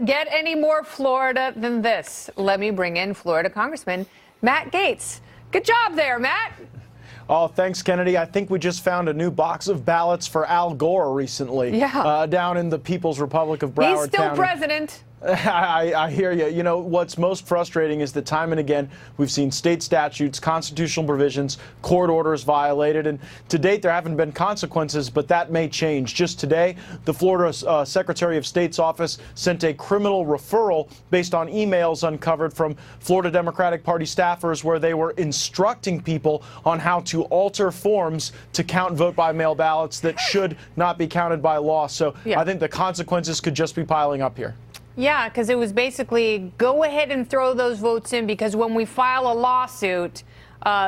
Get any more Florida than this? Let me bring in Florida Congressman Matt Gaetz. Good job there, Matt. Oh, thanks, Kennedy. I think we just found a new box of ballots for Al Gore recently. Yeah. Down in the People's Republic of Broward County. He's still president. I hear you. You know, what's most frustrating is that time and again we've seen state statutes, constitutional provisions, court orders violated, and to date there haven't been consequences, but that may change. Just today, the Florida Secretary of State's office sent a criminal referral based on emails uncovered from Florida Democratic Party staffers where they were instructing people on how to alter forms to count vote-by-mail ballots that should not be counted by law. So I think the consequences could just be piling up here. Yeah, because it was basically go ahead and throw those votes in, because when we file a lawsuit,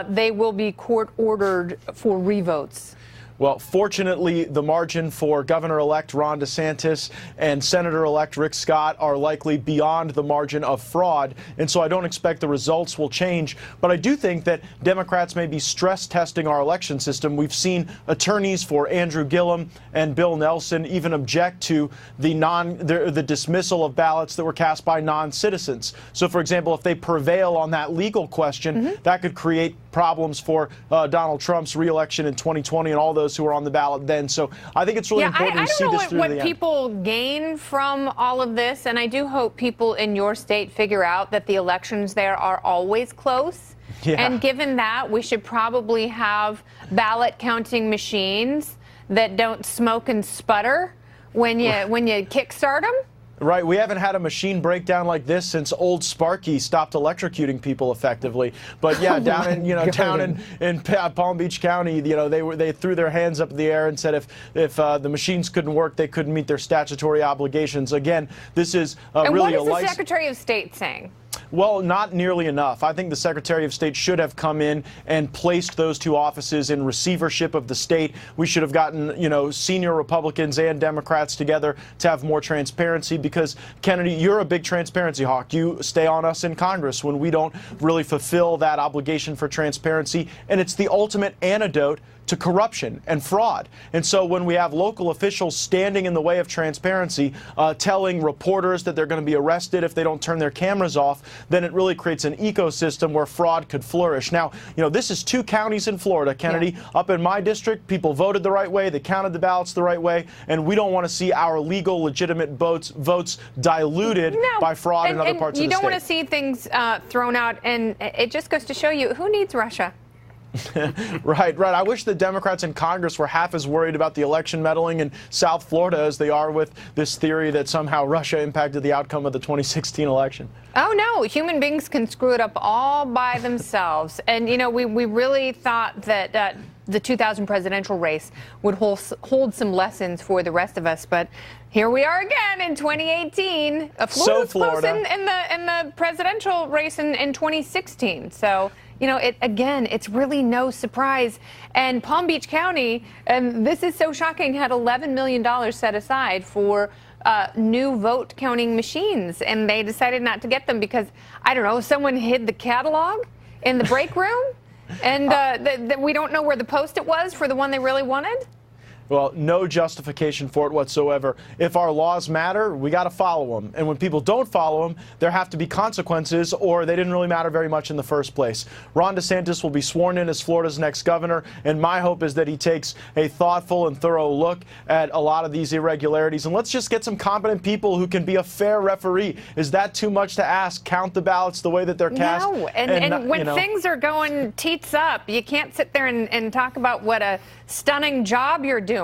they will be court ordered for revotes. Well, fortunately, the margin for Governor-elect Ron DeSantis and Senator-elect Rick Scott are likely beyond the margin of fraud, and so I don't expect the results will change. But I do think that Democrats may be stress testing our election system. We've seen attorneys for Andrew Gillum and Bill Nelson even object to the dismissal of ballots that were cast by non-citizens. So, for example, if they prevail on that legal question, that could create problems for Donald Trump's reelection in 2020 and all those who are on the ballot then. So I think it's really important to see this through the end. I don't know what people gain from all of this, and I do hope people in your state figure out that the elections there are always close. Yeah. And given that, we should probably have ballot counting machines that don't smoke and sputter when you kickstart them. Right. We haven't had a machine breakdown like this since old Sparky stopped electrocuting people effectively. But yeah, down in Palm Beach County, they threw their hands up in the air and said if the machines couldn't work, they couldn't meet their statutory obligations. Again, this is really a what is the Secretary of State saying? Well, not nearly enough. I think the Secretary of State should have come in and placed those two offices in receivership of the state. We should have gotten, senior Republicans and Democrats together to have more transparency because, Kennedy, you're a big transparency hawk. You stay on us in Congress when we don't really fulfill that obligation for transparency, and it's the ultimate antidote to corruption and fraud. And so when we have local officials standing in the way of transparency, telling reporters that they're going to be arrested if they don't turn their cameras off, then it really creates an ecosystem where fraud could flourish. Now, this is 2 counties in Florida, Kennedy. Yeah. Up in my district, people voted the right way, they counted the ballots the right way, and we don't want to see our legal, legitimate votes diluted by fraud in other parts of the state. You don't want to see things thrown out, and it just goes to show you, who needs Russia? Right. I wish the Democrats in Congress were half as worried about the election meddling in South Florida as they are with this theory that somehow Russia impacted the outcome of the 2016 election. Oh, no. Human beings can screw it up all by themselves. And, we really thought that the 2000 presidential race would hold some lessons for the rest of us. But here we are again in 2018. Florida's close in the presidential race in 2016. So, it's really no surprise. And Palm Beach County, and this is so shocking, had $11 million set aside for new vote counting machines. And they decided not to get them because, I don't know, someone hid the catalog in the break room. And we don't know where the Post-it was for the one they really wanted. Well, no justification for it whatsoever. If our laws matter, we got to follow them. And when people don't follow them, there have to be consequences, or they didn't really matter very much in the first place. Ron DeSantis will be sworn in as Florida's next governor, and my hope is that he takes a thoughtful and thorough look at a lot of these irregularities. And let's just get some competent people who can be a fair referee. Is that too much to ask? Count the ballots the way that they're cast? No, and when things are going teats up, you can't sit there and talk about what a stunning job you're doing.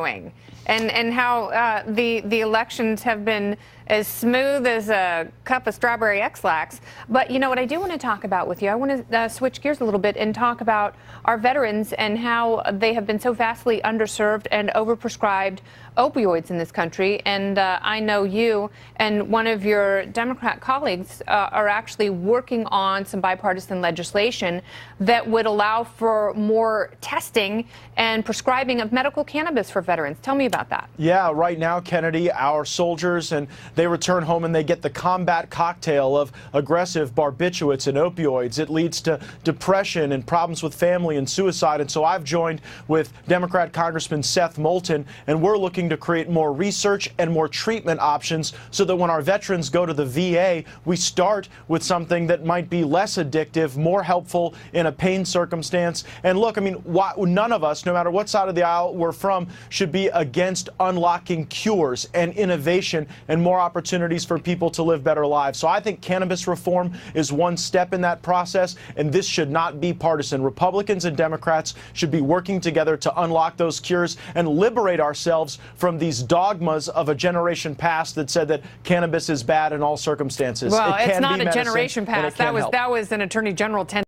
And how the elections have been as smooth as a cup of strawberry X-Lax. But what I do want to talk about with you, I want to switch gears a little bit and talk about our veterans and how they have been so vastly underserved and overprescribed opioids in this country. And I know you and one of your Democrat colleagues are actually working on some bipartisan legislation that would allow for more testing and prescribing of medical cannabis for veterans. Tell me about that. Yeah, right now, Kennedy, our soldiers and they return home and they get the combat cocktail of aggressive barbiturates and opioids. It leads to depression and problems with family and suicide. And so I've joined with Democrat Congressman Seth Moulton, and we're looking to create more research and more treatment options so that when our veterans go to the VA, we start with something that might be less addictive, more helpful in a pain circumstance. And look, I mean, none of us, no matter what side of the aisle we're from, should be against unlocking cures and innovation and more opportunities for people to live better lives. So I think cannabis reform is one step in that process, and this should not be partisan. Republicans and Democrats should be working together to unlock those cures and liberate ourselves from these dogmas of a generation past that said that cannabis is bad in all circumstances. Well, it can it's not be a medicine, generation past. That was an Attorney General 10